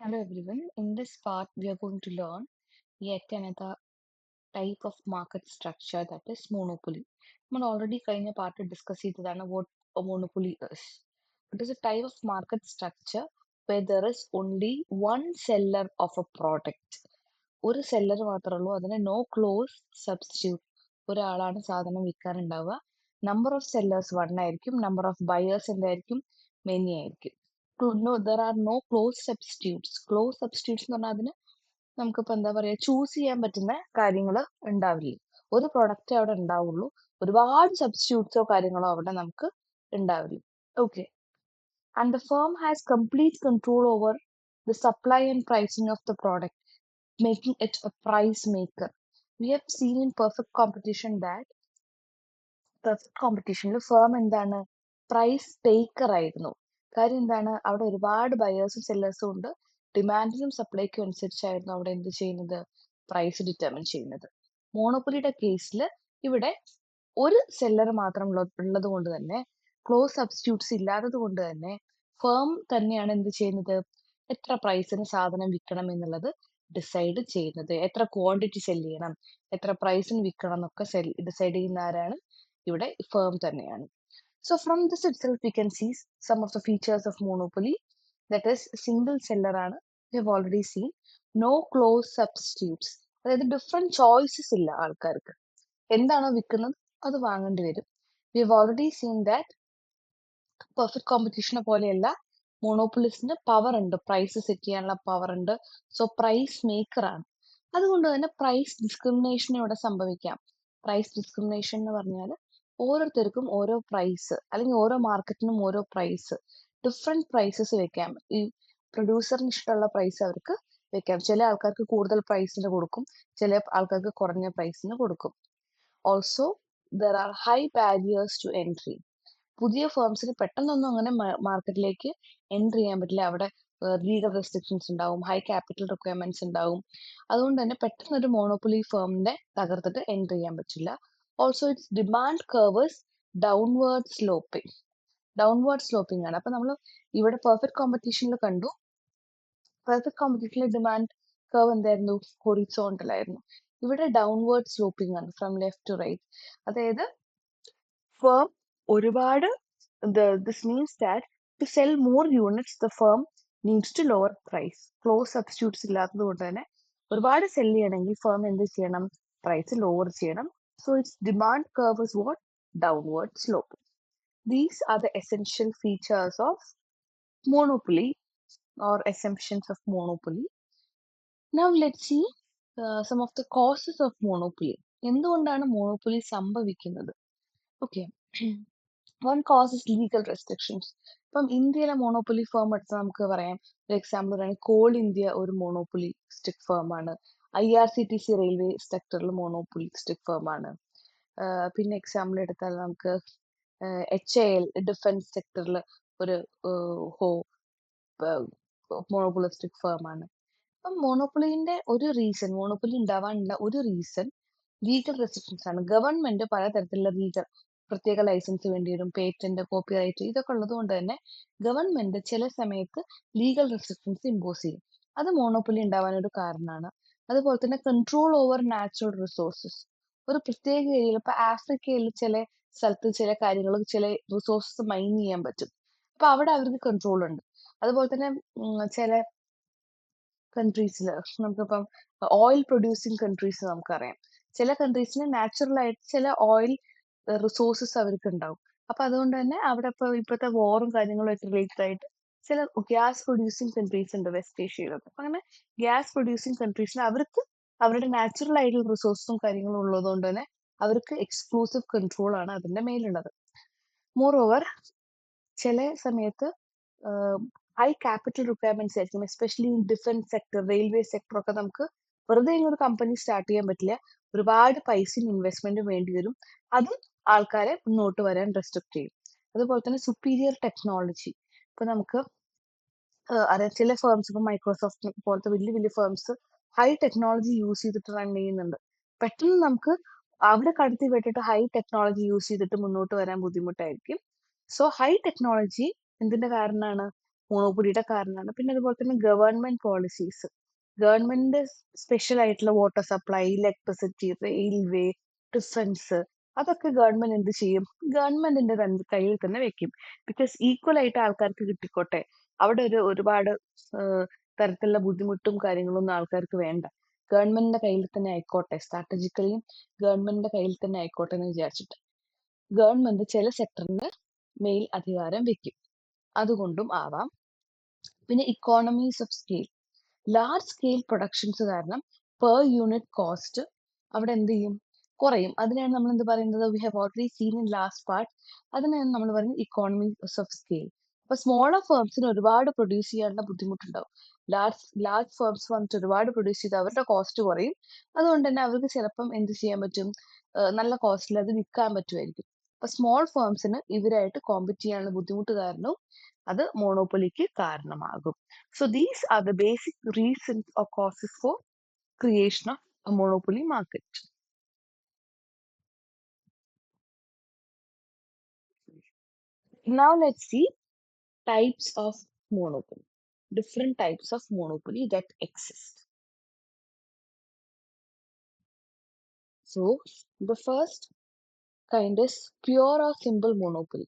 Hello everyone. In this part, we are going to learn yet another type of market structure that is monopoly. നമ്മൾ already കഴിഞ്ഞ part discuss ചെയ്തതാണ് what a monopoly is. It is a type of market structure where there is only one seller of a product. ഒരു seller മാത്രമേ ഉള്ളൂ, അതിന് no close substitute. ഒരാളാണ് സാധനം വിൽക്കാനുണ്ടാവുക. നമ്പർ ഓഫ് സെല്ലേഴ്സ് വൺ ആയിരിക്കും, നമ്പർ ഓഫ് ബയേഴ്സ് എന്തായിരിക്കും, many ആയിരിക്കും. There are no close substitutes. Close substitutes എന്ന് പറഞ്ഞാൽ അതിന് നമുക്കിപ്പോൾ എന്താ പറയുക, ചൂസ് ചെയ്യാൻ പറ്റുന്ന കാര്യങ്ങൾ ഉണ്ടാവില്ല. ഒരു പ്രൊഡക്റ്റ് അവിടെ ഉണ്ടാവുള്ളൂ, ഒരുപാട് സബ്സ്റ്റിറ്റ്യൂട്ട്സോ കാര്യങ്ങളോ അവിടെ നമുക്ക് ഉണ്ടാവില്ല. Okay. And the firm has complete control over the supply and pricing of the product, making it a price maker. We have seen in perfect competition that perfect കോമ്പറ്റീഷനിൽ ഫേം എന്താണ്, പ്രൈസ് ടേക്കർ ആയിരുന്നു. കാര്യം എന്താണ്, അവിടെ ഒരുപാട് ബയേഴ്സും സെല്ലേഴ്സും ഉണ്ട്. ഡിമാൻഡിനും സപ്ലൈക്കും അനുസരിച്ചായിരുന്നു അവിടെ എന്ത് ചെയ്യുന്നത്, പ്രൈസ് ഡിറ്റർമിൻ ചെയ്യുന്നത്. മോണോപ്പൊലിയുടെ കേസിൽ ഇവിടെ ഒരു സെല്ലർ മാത്രം ഉള്ളത് കൊണ്ട് തന്നെ, ക്ലോസ് സബ്സ്റ്റിറ്റ്യൂട്ട്സ് ഇല്ലാത്തത് കൊണ്ട് തന്നെ ഫേം തന്നെയാണ് എന്ത് ചെയ്യുന്നത്, എത്ര പ്രൈസിന് സാധനം വിൽക്കണം എന്നുള്ളത് ഡിസൈഡ് ചെയ്യുന്നത്. എത്ര ക്വാണ്ടിറ്റി സെല് ചെയ്യണം, എത്ര പ്രൈസിന് വിൽക്കണം എന്നൊക്കെ ഡിസൈഡ് ചെയ്യുന്ന ആരാണ്, ഇവിടെ ഫേം തന്നെയാണ്. So from this itself we can see some of the features of monopoly. That is single seller ആണ്. We have already seen. No close substitutes, അതായത് ഡിഫറെന്റ് ചോയ്സസ് ഇല്ല ആൾക്കാർക്ക്. എന്താണോ വിൽക്കുന്നത് അത് വാങ്ങേണ്ടി വരും. We have already seen that perfect കോമ്പറ്റീഷനെ പോലെയല്ല, മോണോപ്പൊളിസ്റ്റിന് പവർ ഉണ്ട്, പ്രൈസ് സെറ്റ് ചെയ്യാനുള്ള പവർ ഉണ്ട്. സോ പ്രൈസ് മേക്കർ ആണ്. അതുകൊണ്ട് തന്നെ പ്രൈസ് ഡിസ്ക്രിമിനേഷൻ ഇവിടെ സംഭവിക്കാം. പ്രൈസ് ഡിസ്ക്രിമിനേഷൻ എന്ന് പറഞ്ഞാൽ ഓരോരുത്തർക്കും ഓരോ പ്രൈസ്, അല്ലെങ്കിൽ ഓരോ മാർക്കറ്റിനും ഓരോ പ്രൈസ്, ഡിഫറെന്റ് പ്രൈസസ് വെക്കാം. ഈ പ്രൊഡ്യൂസറിന് ഇഷ്ടമുള്ള പ്രൈസ് അവർക്ക് വെക്കാം. ചില ആൾക്കാർക്ക് കൂടുതൽ പ്രൈസിന് കൊടുക്കും, ചില ആൾക്കാർക്ക് കുറഞ്ഞ പ്രൈസിന് കൊടുക്കും. Also there are high barriers to entry. പുതിയ ഫേംസിന് പെട്ടെന്നൊന്നും അങ്ങനെ മാർക്കറ്റിലേക്ക് എൻട്രി ചെയ്യാൻ പറ്റില്ല. അവിടെ ലീഗൽ റെസ്ട്രിക്ഷൻസ് ഉണ്ടാവും, ഹൈ ക്യാപിറ്റൽ റിക്വയർമെന്റ്സ് ഉണ്ടാവും. അതുകൊണ്ട് തന്നെ പെട്ടെന്ന് ഒരു മോണോപ്പൊളി ഫേമിനെ തകർത്തിട്ട് എൻട്രി ചെയ്യാൻ പറ്റില്ല. Also it's demand curves downward sloping. Downward sloping ആണ്. അപ്പൊ നമ്മൾ ഇവിടെ പെർഫെക്റ്റ് കോമ്പറ്റീഷനിൽ കണ്ടു, പെർഫെക്റ്റ് കോമ്പറ്റീഷനിൽ ഡിമാൻഡ് കർവ് എന്തായിരുന്നു, ഹൊറിസോണ്ടൽ ആയിരുന്നു. ഇവിടെ ഡൗൺവേർഡ് സ്ലോപ്പിംഗ് ആണ്, ഫ്രം ലെഫ്റ്റ് ടു റൈറ്റ്. അതായത് firm ഒരുപാട് this means that to sell more units the firm needs to lower price. Close substitutes ഇല്ലാത്തത് കൊണ്ട് തന്നെ ഒരുപാട് സെല് ചെയ്യണമെങ്കിൽ ഫേം എന്ത് ചെയ്യണം, പ്രൈസ് ലോവർ ചെയ്യണം. So it's demand curve is what, downward slope. These are the essential features of monopoly or assumptions of monopoly. Now let's see some of the causes of monopoly. എന്തുകൊണ്ടാണ് monopoly സംഭവിക്കുന്നത്? Okay. One cause is legal restrictions. ഇപ്പം ഇന്ത്യയിലെ മോണോപ്പൊലി firm എടുത്ത് നമുക്ക് പറയാം. ഒരു example പറയുകയാണെങ്കിൽ call India ഒരു മോണോപ്പൊളിസ്റ്റിക് ഫേം ആണ്. IRCTC റെയിൽവേ സെക്ടറിൽ മോണോപ്പൊളിസ്റ്റിക് ഫേം ആണ്. പിന്നെ എക്സാമ്പിൾ എടുത്താൽ നമുക്ക് HAL ഡിഫൻസ് സെക്ടറിൽ ഒരു മോണോപ്പൊളിസ്റ്റിക് ഫേം ആണ്. അപ്പം മോണോപ്പൊളിന്റെ ഒരു റീസൺ, മോണോപ്പൊലി ഉണ്ടാവാനുള്ള ഒരു റീസൺ ലീഗൽ റെസ്ട്രിക്ഷൻസ് ആണ്. ഗവൺമെന്റ് പലതരത്തിലുള്ള ലീഗൽ പ്രത്യേക ലൈസൻസ് വേണ്ടി വരും, പേറ്റന്റ്, കോപ്പിറൈറ്റ്, ഇതൊക്കെ ഉള്ളത് കൊണ്ട് തന്നെ ഗവൺമെന്റ് ചില സമയത്ത് ലീഗൽ റെസ്ട്രിക്ഷൻസ് ഇമ്പോസ് ചെയ്യും. അത് മോണോപ്പൊലി ഉണ്ടാവാനൊരു കാരണമാണ്. അതുപോലെ തന്നെ കൺട്രോൾ ഓവർ നാച്ചുറൽ റിസോഴ്സസ്. ഒരു പ്രത്യേക ഏരിയയിൽ, ഇപ്പൊ ആഫ്രിക്കയിൽ ചില സ്ഥലത്ത് ചില കാര്യങ്ങൾ, ചില റിസോഴ്സസ് മൈൻ ചെയ്യാൻ പറ്റും. അപ്പൊ അവിടെ അവർക്ക് കൺട്രോൾ ഉണ്ട്. അതുപോലെ തന്നെ ചില കൺട്രീസിൽ നമുക്കിപ്പം ഓയിൽ പ്രൊഡ്യൂസിങ് കൺട്രീസ് നമുക്കറിയാം. ചില കൺട്രീസിന് നാച്ചുറൽ ആയിട്ട് ചില ഓയിൽ റിസോഴ്സസ് അവർക്ക് ഉണ്ടാവും. അപ്പൊ അതുകൊണ്ട് തന്നെ അവിടെ ഇപ്പോഴത്തെ വാറും കാര്യങ്ങളുമായിട്ട് റിലേറ്റഡ് ആയിട്ട് ചില ഗ്യാസ് പ്രൊഡ്യൂസിങ് കൺട്രീസ് ഉണ്ട് വെസ്റ്റ് ഏഷ്യയിലൊക്കെ. അപ്പൊ അങ്ങനെ ഗ്യാസ് പ്രൊഡ്യൂസിങ് കൺട്രീസിന് അവർക്ക് അവരുടെ നാച്ചുറൽ ആയിട്ടുള്ള റിസോഴ്സും കാര്യങ്ങളും ഉള്ളത് കൊണ്ട് തന്നെ അവർക്ക് എക്സ്ക്ലൂസീവ് കൺട്രോൾ ആണ് അതിന്റെ മേലുള്ളത്. മോർ ഓവർ ചില സമയത്ത് ഹൈ ക്യാപിറ്റൽ റിക്വയർമെന്റ്സ് ആയിരിക്കും, especially in defence sector, railway sector ഒക്കെ. നമുക്ക് വെറുതെ ഒരു കമ്പനി സ്റ്റാർട്ട് ചെയ്യാൻ പറ്റില്ല, ഒരുപാട് പൈസയും ഇൻവെസ്റ്റ്മെന്റും വേണ്ടി വരും. അത് ആൾക്കാരെ മുന്നോട്ട് വരാൻ റെസ്ട്രിക്ട് ചെയ്യും. അതുപോലെ തന്നെ സുപ്പീരിയർ ടെക്നോളജി. ഇപ്പൊ നമുക്ക് അറിയാം, ചില ഫേംസ്, ഇപ്പൊ മൈക്രോസോഫ്റ്റ് പോലത്തെ വലിയ വലിയ ഫേംസ് ഹൈ ടെക്നോളജി യൂസ് ചെയ്തിട്ട് റൺ ചെയ്യുന്നുണ്ട്. പെട്ടെന്ന് നമുക്ക് അവിടെ കടത്തി വിട്ടിട്ട് ഹൈ ടെക്നോളജി യൂസ് ചെയ്തിട്ട് മുന്നോട്ട് വരാൻ ബുദ്ധിമുട്ടായിരിക്കും. സോ ഹൈ ടെക്നോളജി എന്തിന്റെ കാരണമാണ്, മോണോപ്പൊളിയുടെ കാരണമാണ്. പിന്നെ അതുപോലെ തന്നെ ഗവൺമെന്റ് പോളിസീസ്, ഗവൺമെന്റ് സ്പെഷ്യൽ ആയിട്ടുള്ള water supply, electricity, railway, defence, അതൊക്കെ ഗവൺമെന്റ് എന്ത് ചെയ്യും? ഗവൺമെന്റിന്റെ കയ്യിൽ തന്നെ വെക്കും. ബിക്കോസ് ഈക്വൽ ആയിട്ട് ആൾക്കാർക്ക് കിട്ടിക്കോട്ടെ. അവിടെ ഒരുപാട് തരത്തിലുള്ള ബുദ്ധിമുട്ടും കാര്യങ്ങളൊന്നും ആൾക്കാർക്ക് വേണ്ട. ഗവൺമെന്റിന്റെ കയ്യിൽ തന്നെ ആയിക്കോട്ടെ, സ്ട്രാറ്റജിക്കലിയും ഗവൺമെന്റിന്റെ കയ്യിൽ തന്നെ ആയിക്കോട്ടെ എന്ന് വിചാരിച്ചിട്ട് ഗവൺമെന്റ് ചില സെക്ടറിന് മേൽ അധികാരം വെക്കും. അതുകൊണ്ടും ആവാം. പിന്നെ economies of scale, large scale productions കാരണം പെർ യൂണിറ്റ് കോസ്റ്റ് അവിടെ എന്ത് ചെയ്യും? കുറയും. അതിനെയാണ് നമ്മൾ എന്ത് പറയുന്നത്? We have already scene in last part. അതിനെയാണ് നമ്മൾ പറയുന്നത് ഇക്കോണമീസ് ഓഫ് സ്കെയിൽ. അപ്പൊ സ്മോളർ ഫേംസിന് ഒരുപാട് പ്രൊഡ്യൂസ് ചെയ്യാനുള്ള ബുദ്ധിമുട്ടുണ്ടാവും. ലാർജ് ഫേംസ് വന്നിട്ട് ഒരുപാട് പ്രൊഡ്യൂസ് ചെയ്ത് അവരുടെ കോസ്റ്റ് കുറയും. അതുകൊണ്ട് തന്നെ അവർക്ക് ചിലപ്പം എന്ത് ചെയ്യാൻ പറ്റും? നല്ല കോസ്റ്റിൽ അത് വിൽക്കാൻ പറ്റുമായിരിക്കും. അപ്പൊ സ്മോൾ ഫേംസിന് ഇവരായിട്ട് കോമ്പറ്റ് ചെയ്യാനുള്ള ബുദ്ധിമുട്ട് കാരണവും അത് മോണോപ്പൊളിക്ക് കാരണമാകും. So these are the basic reasons or causes for creation of a monopoly market. Now let's see types of monopoly. Different types of monopoly that exist. So the first kind is pure or simple monopoly.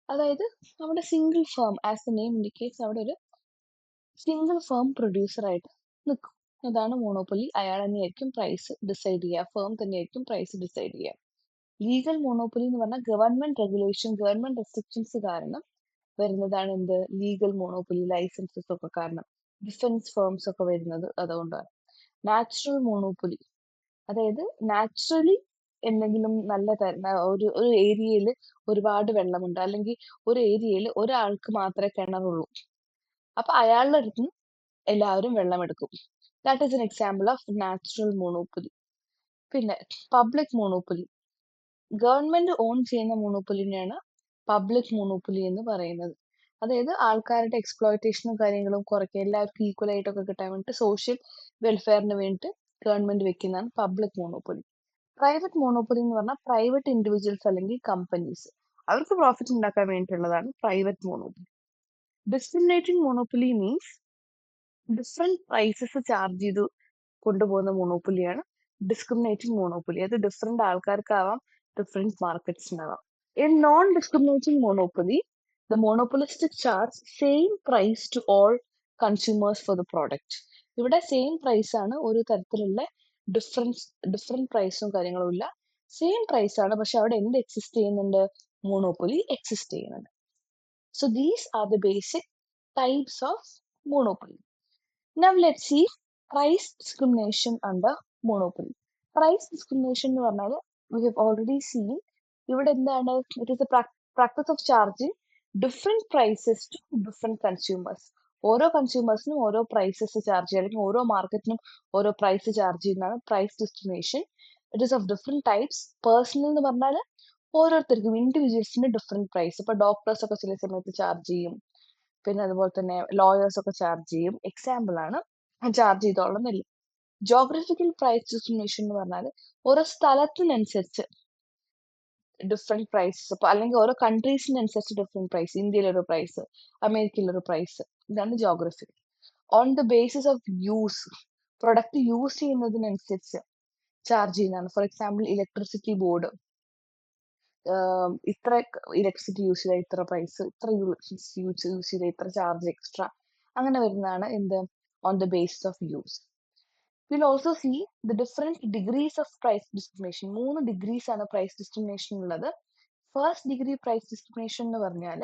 അതായത് നമ്മുടെ single firm, as the name indicates, അവിടെ ഒരു single firm producer ആയിട്ട് നിൽക്കും. അതാണ് monopoly. അയാൾ തന്നെയായിരിക്കും price decide ചെയ്യുക. ഫേം തന്നെയായിരിക്കും പ്രൈസ് ഡിസൈഡ് ചെയ്യുക. ലീഗൽ മോണോപ്പൊളി എന്ന് പറഞ്ഞാൽ ഗവൺമെന്റ് റെഗുലേഷൻ, ഗവൺമെന്റ് റെസ്ട്രിക്ഷൻസ് കാരണം വരുന്നതാണ് എന്ത്? Legal monopoly. ലൈസൻസസ് ഒക്കെ കാരണം, ഡിഫൻസ് ഫേംസ് ഒക്കെ വരുന്നത് അതുകൊണ്ടാണ്. നാച്ചുറൽ മോണോപ്പൊലി, അതായത് നാച്ചുറലി എന്തെങ്കിലും നല്ല ഒരു ഏരിയയിൽ ഒരുപാട് വെള്ളമുണ്ട്, അല്ലെങ്കിൽ ഒരു ഏരിയയിൽ ഒരാൾക്ക് മാത്രമേ കിണറുള്ളൂ, അപ്പൊ അയാളുടെ അടുത്ത് എല്ലാവരും വെള്ളമെടുക്കും. That is an example of natural monopoly. പിന്നെ പബ്ലിക് മോണോപ്പൊലി, ഗവൺമെന്റ് ഓൺ ചെയ്യുന്ന മോണോപ്പൊലിനെയാണ് പബ്ലിക് മോണോപ്പൊലി എന്ന് പറയുന്നത്. അതായത് ആൾക്കാരുടെ എക്സ്പ്ലോയിറ്റേഷനും കാര്യങ്ങളും കുറയ്ക്കുക, എല്ലാവർക്കും ഈക്വൽ ആയിട്ടൊക്കെ കിട്ടാൻ വേണ്ടിയിട്ട് സോഷ്യൽ വെൽഫെയറിന് വേണ്ടിയിട്ട് ഗവൺമെന്റ് വെക്കുന്നതാണ് പബ്ലിക് മോണോപ്പൊലി. പ്രൈവറ്റ് മോണോപ്പൊലി എന്ന് പറഞ്ഞാൽ പ്രൈവറ്റ് ഇൻഡിവിജ്വൽസ് അല്ലെങ്കിൽ കമ്പനീസ് അവർക്ക് പ്രോഫിറ്റ് ഉണ്ടാക്കാൻ വേണ്ടിയിട്ടുള്ളതാണ് private monopoly. Discriminating monopoly means different prices charge ചെയ്ത് കൊണ്ടുപോകുന്ന മോണോപ്പൊലിയാണ് ഡിസ്ക്രിമിനേറ്റിംഗ് മോണോപ്പൊലി. അത് ഡിഫറെന്റ് ആൾക്കാർക്കാവാം, ഡിഫറെന്റ് മാർക്കറ്റ്സിനാവാം. In non-discriminating monopoly, the monopolistic charge same price to all consumers for the product. ഇവിടെ സെയിം പ്രൈസ് ആണ്, ഒരു തരത്തിലുള്ള ഡിഫറെന്റ് പ്രൈസും കാര്യങ്ങളും ഇല്ല. സെയിം പ്രൈസ് ആണ്, പക്ഷെ അവിടെ എന്ത് എക്സിസ്റ്റ് ചെയ്യുന്നുണ്ട്? മോണോപ്പൊലി എക്സിസ്റ്റ് ചെയ്യുന്നുണ്ട്. So these are the basic types of monopoly. Now let's see price discrimination under monopoly. Price discrimination എന്ന് പറഞ്ഞാൽ we have already seen ഇവിടെ എന്താണ്? It is the practice of charging different prices to different consumers. ഓരോ കൺസ്യൂമേഴ്സിനും ഓരോ prices charge ചെയ്യുക, അല്ലെങ്കിൽ ഓരോ മാർക്കറ്റിനും ഓരോ പ്രൈസ് ചാർജ് ചെയ്യുന്നതാണ് price discrimination. It is of different types. Personal എന്ന് പറഞ്ഞാൽ ഓരോരുത്തർക്കും ഇൻഡിവിജ്വൽസിന് ഡിഫറെന്റ് പ്രൈസ്. ഇപ്പൊ ഡോക്ടേഴ്സ് ഒക്കെ ചില സമയത്ത് ചാർജ് ചെയ്യും, പിന്നെ അതുപോലെ തന്നെ ലോയേഴ്സ് ഒക്കെ ചാർജ് ചെയ്യും. എക്സാമ്പിൾ ആണ്, ചാർജ് ചെയ്തോളുന്നില്ല. ജോഗ്രഫിക്കൽ പ്രൈസ് ഡിസ്ക്രിമിനേഷൻ എന്ന് പറഞ്ഞാൽ ഓരോ സ്ഥലത്തിനനുസരിച്ച് ഡിഫറെന്റ് പ്രൈസസ്, അപ്പൊ അല്ലെങ്കിൽ ഓരോ കൺട്രീസിനനുസരിച്ച് ഡിഫറെന്റ് പ്രൈസ്. ഇന്ത്യയിലൊരു പ്രൈസ്, അമേരിക്കയിലൊരു പ്രൈസ്. ഇതാണ് geographical. On the basis of use, product use ചെയ്യുന്നതിനനുസരിച്ച് ചാർജ് ചെയ്യുന്നതാണ്. ഫോർ എക്സാമ്പിൾ ഇലക്ട്രിസിറ്റി ബോർഡ് ഇത്ര ഇലക്ട്രിസിറ്റി യൂസ് ചെയ്താൽ ഇത്ര പ്രൈസ്, ഇത്ര യൂസ് ചെയ്താൽ ഇത്ര ചാർജ് എക്സ്ട്രാ, അങ്ങനെ വരുന്നതാണ് എന്ത്? On the basis of use. We'll also see the different degrees of price discrimination. 3 degrees ആണ് പ്രൈസ് ഡിസ്ക്രിമിനേഷൻ ഉള്ളത്. ഫസ്റ്റ് ഡിഗ്രി പ്രൈസ് ഡിസ്ക്രിമിനേഷൻ എന്ന് പറഞ്ഞാൽ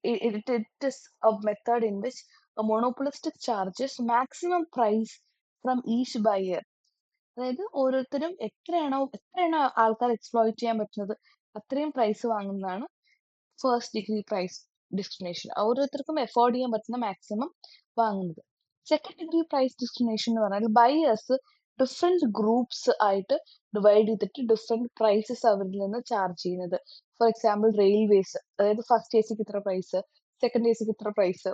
it is a method in which a monopolistic charges maximum price from each buyer. അതായത് ഓരോരുത്തരും എത്രയാണോ ആൾക്കാർ exploit ചെയ്യാൻ പറ്റുന്നത് അത്രയും പ്രൈസ് വാങ്ങുന്നതാണ് ഫസ്റ്റ് ഡിഗ്രി പ്രൈസ് ഡിസ്ക്രിമിനേഷൻ. ഓരോരുത്തർക്കും എഫോർഡ് ചെയ്യാൻ പറ്റുന്ന മാക്സിമം വാങ്ങുന്നത്. സെക്കൻഡ് ഡിഗ്രി പ്രൈസ് ഡിസ്ക്രിമിനേഷൻ എന്ന് പറഞ്ഞാൽ ബയേഴ്സ് ഡിഫറെന്റ് ഗ്രൂപ്പ്സ് ആയിട്ട് ഡിവൈഡ് ചെയ്തിട്ട് ഡിഫറെന്റ് പ്രൈസസ് അവരിൽ നിന്ന് ചാർജ് ചെയ്യുന്നത്. ഫോർ എക്സാമ്പിൾ റെയിൽവേസ്, അതായത് ഫസ്റ്റ് എ സിക്ക് ഇത്ര പ്രൈസ്, സെക്കൻഡ് എ സിക്ക് ഇത്ര പ്രൈസ്,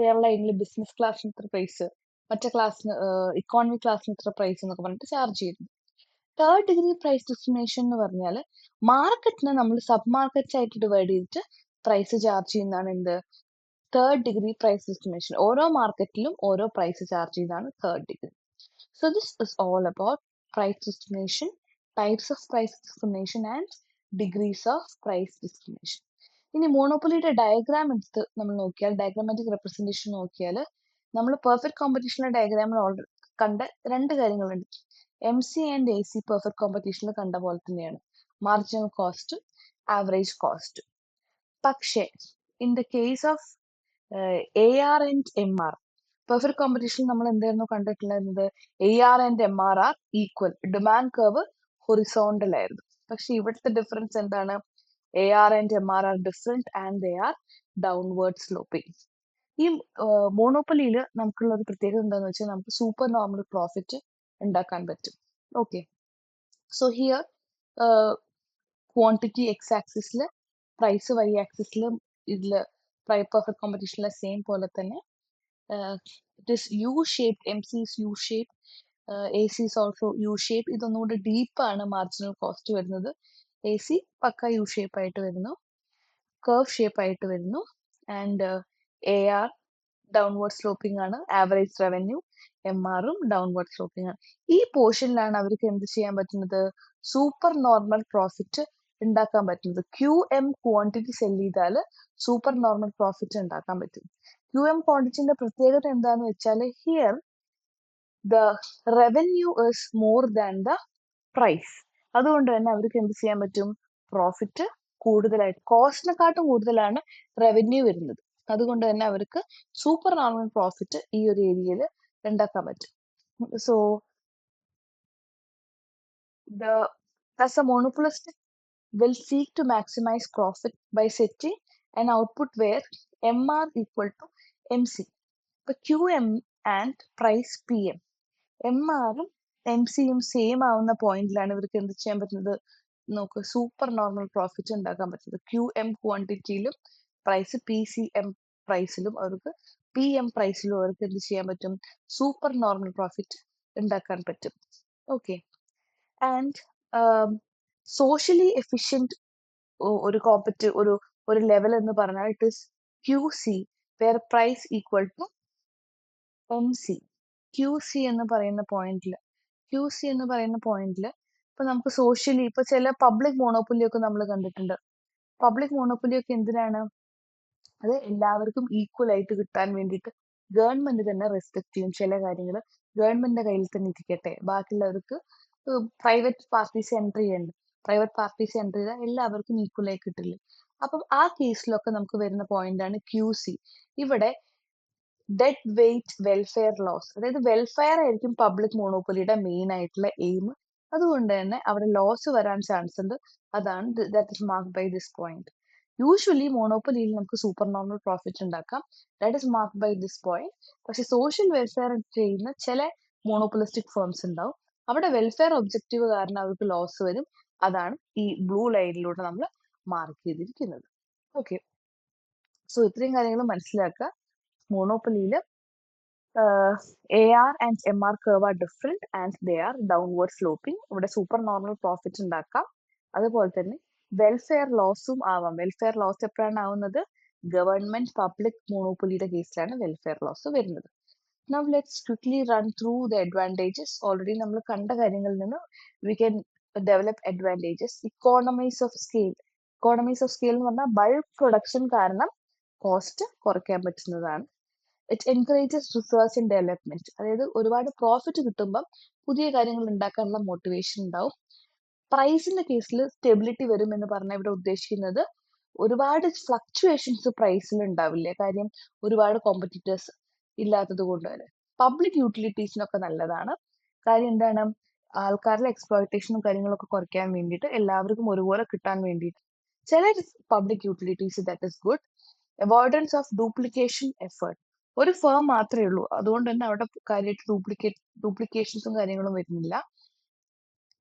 എയർലൈനിൽ ബിസിനസ് ക്ലാസ്സിന് ഇത്ര പ്രൈസ്, മറ്റേ ക്ലാസ്സിന് ഇക്കോണമി ക്ലാസ്സിന് ഇത്ര പ്രൈസ് എന്നൊക്കെ പറഞ്ഞിട്ട് ചാർജ് ചെയ്യുന്നു. തേർഡ് ഡിഗ്രി പ്രൈസ് ഡിസ്ക്രിമിനേഷൻ എന്ന് പറഞ്ഞാൽ മാർക്കറ്റിനെ നമ്മൾ സബ് മാർക്കറ്റ്സ് ആയിട്ട് ഡിവൈഡ് ചെയ്തിട്ട് പ്രൈസ് ചാർജ് ചെയ്യുന്നതാണ് എന്ത് തേർഡ് ഡിഗ്രി പ്രൈസ് ഡിസ്ക്രിമിനേഷൻ. ഓരോ മാർക്കറ്റിലും ഓരോ പ്രൈസ് ചാർജ് ചെയ്യുന്നതാണ് third degree. So this is all about price discrimination, types of price discrimination and degrees of price discrimination. ഇനി മോണോപ്പൊളിയുടെ ഡയഗ്രാം എടുത്ത് നമ്മൾ നോക്കിയാൽ, ഡയഗ്രാമാറ്റിക് റെപ്രസെന്റേഷൻ നോക്കിയാൽ, നമ്മൾ പെർഫെക്റ്റ് കോമ്പറ്റീഷനിലെ ഡയഗ്രാമിൽ ഓൾറെഡി കണ്ട രണ്ട് കാര്യങ്ങളുണ്ട്. M C and A C perfect കോമ്പറ്റീഷനിൽ കണ്ട പോലെ തന്നെയാണ്, മാർജിനൽ കോസ്റ്റും ആവറേജ് കോസ്റ്റും. പക്ഷേ in the case of A R and M R, perfect കോമ്പറ്റീഷനിൽ നമ്മൾ എന്തായിരുന്നു കണ്ടിട്ടുള്ളത്? A R and M R are equal, demand curve horizontal ആയിരുന്നു. പക്ഷെ ഇവിടുത്തെ ഡിഫറൻസ് എന്താണ്? A R and M R are different and they are downward sloping. ഈ മോണോപ്പൊളിയിൽ നമുക്കുള്ള ഒരു പ്രത്യേകത എന്താണെന്ന് വെച്ചാൽ നമുക്ക് സൂപ്പർ നോർമൽ പ്രോഫിറ്റ് ഉണ്ടാക്കാൻ പറ്റും. Okay, so here quantity X ആക്സിസിൽ, പ്രൈസ് വൈ ആക്സിസിലും, ഇതിൽ പെർഫെക്റ്റ് കോമ്പറ്റീഷനിലെ സെയിം പോലെ തന്നെ it is U-shaped, MC is U-shaped, AC is also U-shaped. ഇതൊന്നുകൂടി ഡീപ്പാണ് മാർജിനൽ കോസ്റ്റ് വരുന്നത്. AC പക്ക U-shape ആയിട്ട് വരുന്നു, കർവ് ഷേപ്പ് ആയിട്ട് വരുന്നു. ആൻഡ് AR ഡൗൺവേർഡ് സ്ലോപ്പിംഗ് ആണ്, ആവറേജ് റവന്യൂ എം ആറും ഡൗൺവേർഡ് സ്ലോപ്പിംഗ് ആണ്. ഈ പോർഷനിലാണ് അവർക്ക് എന്ത് ചെയ്യാൻ പറ്റുന്നത്? സൂപ്പർ നോർമൽ പ്രോഫിറ്റ് ഉണ്ടാക്കാൻ പറ്റുന്നത്. QM ക്വാണ്ടിറ്റി സെൽ ചെയ്താൽ സൂപ്പർ നോർമൽ പ്രോഫിറ്റ് ഉണ്ടാക്കാൻ പറ്റും. QM ക്വാണ്ടിറ്റിന്റെ പ്രത്യേകത എന്താന്ന് വെച്ചാൽ here the revenue is more than the price. അതുകൊണ്ട് തന്നെ അവർക്ക് എന്ത് ചെയ്യാൻ പറ്റും? പ്രോഫിറ്റ് കൂടുതലായിട്ട്, കോസ്റ്റിനെക്കാട്ടും കൂടുതലാണ് റവന്യൂ വരുന്നത്. അതുകൊണ്ട് തന്നെ അവർക്ക് സൂപ്പർ നോർമൽ പ്രോഫിറ്റ് ഈ ഒരു ഏരിയയിൽ ഉണ്ടാക്കാൻ പറ്റും. So as a monopolist will seek to maximize profit by setting an output where MR equal to MC. ഇപ്പൊ QM and price PM, MRും MCയും സെയിം ആവുന്ന പോയിന്റിലാണ് ഇവർക്ക് എന്ത് ചെയ്യാൻ പറ്റുന്നത്? നോക്ക്, സൂപ്പർ നോർമൽ പ്രോഫിറ്റ് ഉണ്ടാക്കാൻ പറ്റുന്നത്. QM ക്വാണ്ടിറ്റിയിലും പ്രൈസ് PCM പ്രൈസിലും അവർക്ക് PM പ്രൈസിലും അവർക്ക് എന്ത് ചെയ്യാൻ പറ്റും? സൂപ്പർ നോർമൽ പ്രോഫിറ്റ് ഉണ്ടാക്കാൻ പറ്റും. ഓക്കെ, ആൻഡ് സോഷ്യലി എഫിഷ്യന്റ് ഒരു ഒരു ലെവൽ എന്ന് പറഞ്ഞാൽ it is QC, where price equal to MC. QC എന്ന് പറയുന്ന പോയിന്റിൽ ഇപ്പൊ നമുക്ക് സോഷ്യലി, ഇപ്പൊ ചില പബ്ലിക് മോണോപ്പൊലി ഒക്കെ നമ്മൾ കണ്ടിട്ടുണ്ട്. പബ്ലിക് മോണോപ്പൊലി ഒക്കെ എന്തിനാണ്? അത് എല്ലാവർക്കും ഈക്വൽ ആയിട്ട് കിട്ടാൻ വേണ്ടിയിട്ട് ഗവൺമെന്റ് തന്നെ റെസ്ട്രിക്ട് ചെയ്യും. ചില കാര്യങ്ങൾ ഗവൺമെന്റിന്റെ കയ്യിൽ തന്നെ ഇരിക്കട്ടെ, ബാക്കിയുള്ളവർക്ക് പ്രൈവറ്റ് പാർട്ടീസ് എൻട്രി ചെയ്യണ്ട. പ്രൈവറ്റ് പാർട്ടീസ് എൻട്രി ചെയ്താൽ എല്ലാവർക്കും ഈക്വൽ ആയി കിട്ടില്ല. അപ്പം ആ കേസിലൊക്കെ നമുക്ക് വരുന്ന പോയിന്റ് ആണ് QC. ഇവിടെ ഡെഡ് വെയിറ്റ് വെൽഫെയർ ലോസ്, അതായത് വെൽഫെയർ ആയിരിക്കും പബ്ലിക് മോണോപ്പൊലിയുടെ മെയിൻ ആയിട്ടുള്ള എയിം. അതുകൊണ്ട് തന്നെ അവിടെ ലോസ് വരാൻ ചാൻസ് ഉണ്ട്. അതാണ് that is mark by this point. Usually മോണോപ്പൊലിയിൽ നമുക്ക് സൂപ്പർ നോർമൽ പ്രോഫിറ്റ് ഉണ്ടാക്കാം, that is mark by this point. പക്ഷെ സോഷ്യൽ വെൽഫെയർ ചെയ്യുന്ന ചില മോണോപ്പൊളിസ്റ്റിക് ഫേംസ് ഉണ്ടാവും, അവിടെ വെൽഫെയർ ഒബ്ജക്റ്റീവ് കാരണം അവർക്ക് ലോസ് വരും. അതാണ് ഈ ബ്ലൂ ലൈനിലൂടെ നമ്മൾ മാർക്ക് ചെയ്തിരിക്കുന്നത്. ഓക്കെ, സോ ഇത്രയും കാര്യങ്ങൾ മനസ്സിലാക്കുക. മോണോപ്പൊലിയിൽ AR and MR curve are different and they are downward sloping. ഇവിടെ സൂപ്പർ നോർമൽ പ്രോഫിറ്റ് ഉണ്ടാക്കാം. അതുപോലെ തന്നെ വെൽഫെയർ ലോസും ആവാം. വെൽഫെയർ ലോസ് എപ്പോഴാണ് ആവുന്നത്? ഗവൺമെന്റ് പബ്ലിക് മോണോപ്പൊലിയുടെ കേസിലാണ് വെൽഫെയർ ലോസ് വരുന്നത്. Now let's quickly run through the advantages. Already നമ്മൾ കണ്ട കാര്യങ്ങളിൽ നിന്ന് we can develop advantages. Economies of scale. Economies of scale എന്ന് പറഞ്ഞാൽ ബൾക്ക് പ്രൊഡക്ഷൻ കാരണം കോസ്റ്റ് കുറയ്ക്കാൻ പറ്റുന്നതാണ്. It encourages research and development, അതായത് ഒരുപാട് പ്രോഫിറ്റ് കിട്ടുമ്പം പുതിയ കാര്യങ്ങൾ ഉണ്ടാക്കാനുള്ള മോട്ടിവേഷൻ ഉണ്ടാവും. പ്രൈസിന്റെ കേസിൽ സ്റ്റെബിലിറ്റി വരും എന്ന് പറഞ്ഞാൽ ഇവിടെ ഉദ്ദേശിക്കുന്നത് ഒരുപാട് ഫ്ലക്ച്വേഷൻസ് പ്രൈസിൽ ഉണ്ടാവില്ല. കാര്യം ഒരുപാട് കോമ്പറ്റീറ്റേഴ്സ് ഇല്ലാത്തത് കൊണ്ട് തന്നെ. പബ്ലിക് യൂട്ടിലിറ്റീസിനൊക്കെ നല്ലതാണ്. കാര്യം എന്താണ്? ആൾക്കാരുടെ എക്സ്പ്ലോയിറ്റേഷനും കാര്യങ്ങളൊക്കെ കുറയ്ക്കാൻ വേണ്ടിയിട്ട്, എല്ലാവർക്കും ഒരുപോലെ കിട്ടാൻ വേണ്ടിയിട്ട് ചില public utilities that is good. Avoidance of duplication effort, ഒരു ഫേം മാത്രമേ ഉള്ളൂ, അതുകൊണ്ട് തന്നെ അവിടെ കാര്യമായിട്ട് ഡ്യൂപ്ലിക്കേഷൻസും കാര്യങ്ങളും വരുന്നില്ല.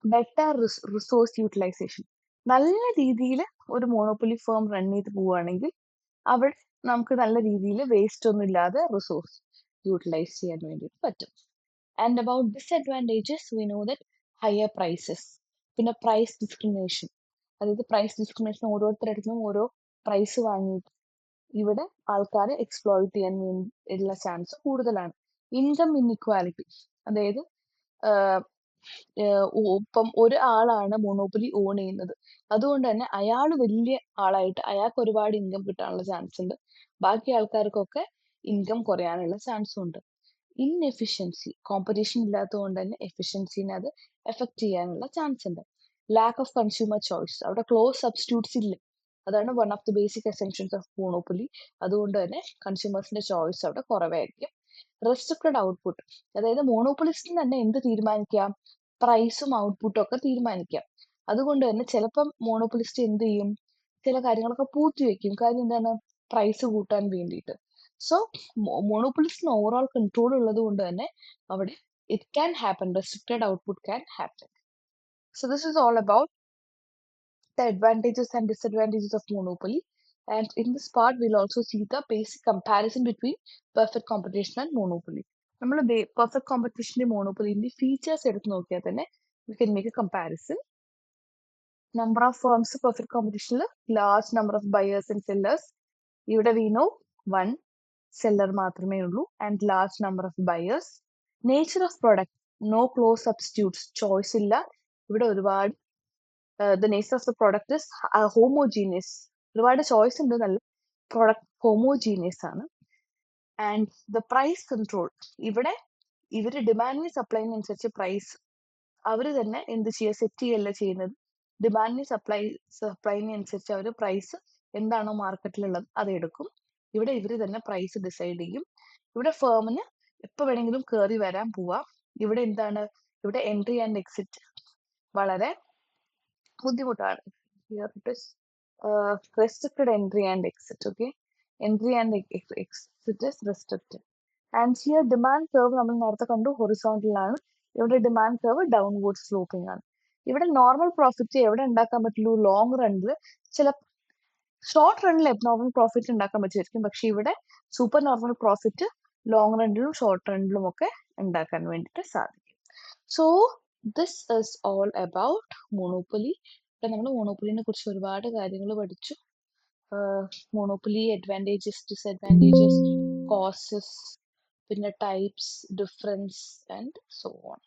ബെറ്റർ റിസോഴ്സ് യൂട്ടിലൈസേഷൻ, നല്ല രീതിയിൽ ഒരു മോണോപ്പൊലി ഫേം റൺ ചെയ്ത് പോവുകയാണെങ്കിൽ അവിടെ നമുക്ക് നല്ല രീതിയിൽ വേസ്റ്റ് ഒന്നും ഇല്ലാതെ റിസോഴ്സ് യൂട്ടിലൈസ് ചെയ്യാൻ വേണ്ടിയിട്ട് പറ്റും. And about disadvantages we know that higher prices, പിന്നെ പ്രൈസ് ഡിസ്ക്രിമിനേഷൻ, അതായത് പ്രൈസ് ഡിസ്ക്രിമിനേഷൻ ഓരോരുത്തരുടെ അടുത്തും ഓരോ പ്രൈസ് വാങ്ങിയിട്ട് ഇവിടെ ആൾക്കാരെ എക്സ്പ്ലോയിറ്റ് ചെയ്യാൻ ഉള്ള ചാൻസ് കൂടുതലാണ്. ഇൻകം ഇൻഇക്വാലിറ്റി, അതായത് ഇപ്പം ഒരു ആളാണ് മൊണോപ്പൊലി ഓൺ ചെയ്യുന്നത്, അതുകൊണ്ട് തന്നെ അയാൾ വലിയ ആളായിട്ട് അയാൾക്ക് ഒരുപാട് ഇൻകം കിട്ടാനുള്ള ചാൻസ് ഉണ്ട്, ബാക്കി ആൾക്കാർക്കൊക്കെ ഇൻകം കുറയാനുള്ള ചാൻസും ഉണ്ട്. ഇൻഎഫിഷ്യൻസി, കോമ്പറ്റീഷൻ ഇല്ലാത്തതുകൊണ്ട് തന്നെ എഫിഷ്യൻസിനെ അത് എഫക്ട് ചെയ്യാനുള്ള ചാൻസ് ഉണ്ട്. ലാക്ക് ഓഫ് കൺസ്യൂമർ ചോയ്സ്, അവിടെ ക്ലോസ് സബ്സ്റ്റിറ്റ്യൂട്ട്സ് ഇല്ല, അതാണ് one of the basic essentials of monopoly. അതുകൊണ്ട് തന്നെ കൺസ്യൂമേഴ്സിന്റെ ചോയ്സ് അവിടെ കുറവായിരിക്കും. റെസ്ട്രിക്റ്റഡ് ഔട്ട്പുട്ട്, അതായത് മോണോപ്പൊളിസ്റ്റിന് തന്നെ എന്ത് തീരുമാനിക്കാം, പ്രൈസും ഔട്ട്പുട്ടും ഒക്കെ തീരുമാനിക്കാം. അതുകൊണ്ട് തന്നെ ചിലപ്പം മോണോപ്പൊളിസ്റ്റ് എന്ത് ചെയ്യും, ചില കാര്യങ്ങളൊക്കെ പൂത്തിവെക്കും. കാര്യം എന്താണ്, പ്രൈസ് കൂട്ടാൻ വേണ്ടിയിട്ട്. സോ മോണോപ്പൊളിസ്റ്റിന് ഓവറോൾ കൺട്രോൾ ഉള്ളത് കൊണ്ട് തന്നെ അവിടെ it can happen, restricted output can happen. So this is all about the advantages and disadvantages of monopoly. And in this part, we'll also see the basic comparison between perfect competition and monopoly. നമ്മൾ perfect കോമ്പറ്റീഷന്റെ മോണോപ്പൊലിന്റെ features എടുത്ത് നോക്കിയാൽ തന്നെ we can make a comparison. Number of firms perfect കോമ്പറ്റീഷനിൽ, large number of buyers and sellers. ഇവിടെ we know one seller മാത്രമേ ഉള്ളൂ and large number of buyers. Nature of product, no close substitutes, choice ഇല്ല, ഇവിടെ ഒരുപാട് the nature of the product is homogeneous. ഒരുപാട് choice ഉണ്ട്, നല്ല പ്രോഡക്റ്റ് ഹോമോജീനിയസ് ആണ്. ആൻഡ് ദ പ്രൈസ് കൺട്രോൾ, ഇവിടെ ഇവര് ഡിമാൻഡിന് സപ്ലൈനനുസരിച്ച് പ്രൈസ് അവർ തന്നെ എന്ത് ചെയ്യുക, സെറ്റ് ചെയ്യല്ല ചെയ്യുന്നത്. ഡിമാൻഡിന് സപ്ലൈനനുസരിച്ച് അവർ പ്രൈസ് എന്താണോ മാർക്കറ്റിലുള്ളത് അത് എടുക്കും. ഇവിടെ ഇവർ തന്നെ പ്രൈസ് ഡിസൈഡ് ചെയ്യും. ഇവിടെ ഫേമിന് എപ്പോൾ വേണമെങ്കിലും കയറി വരാൻ പോവാം. ഇവിടെ എന്താണ്, ഇവിടെ എൻട്രി ആൻഡ് എക്സിറ്റ് വളരെ ബുദ്ധിമുട്ടാണ്. Here it is restricted entry and exit. Okay, entry and exit is restricted. And here demand curve നമ്മൾ നേരത്തെ കണ്ടു, ഹൊറിസോണ്ടൽ ആണ്. ഇവിടെ ഡിമാൻഡ് കർവ് ഡൗൺവേർഡ് സ്ലോപ്പിംഗ് ആണ്. ഇവിടെ നോർമൽ പ്രോഫിറ്റ് എവിടെ ഉണ്ടാക്കാൻ പറ്റുള്ളൂ, ലോങ് റണ്ണിൽ. ചില ഷോർട്ട് റണ്ണിൽ നോർമൽ പ്രോഫിറ്റ് ഉണ്ടാക്കാൻ പറ്റുമായിരിക്കും, പക്ഷെ ഇവിടെ സൂപ്പർ നോർമൽ പ്രോഫിറ്റ് ലോങ് റണ്ണിലും ഷോർട്ട് റണ്ണിലും ഒക്കെ ഉണ്ടാക്കാൻ വേണ്ടിയിട്ട് സാധിക്കും. So this is all about monopoly. ഇപ്പം നമ്മൾ മോണോപ്പൊലിനെ കുറിച്ച് ഒരുപാട് കാര്യങ്ങൾ പഠിച്ചു. മോണോപ്പൊലി അഡ്വാൻറ്റേജസ്, ഡിസഡ്വാൻറ്റേജസ്, കോസസ്, പിന്നെ types, difference and so on.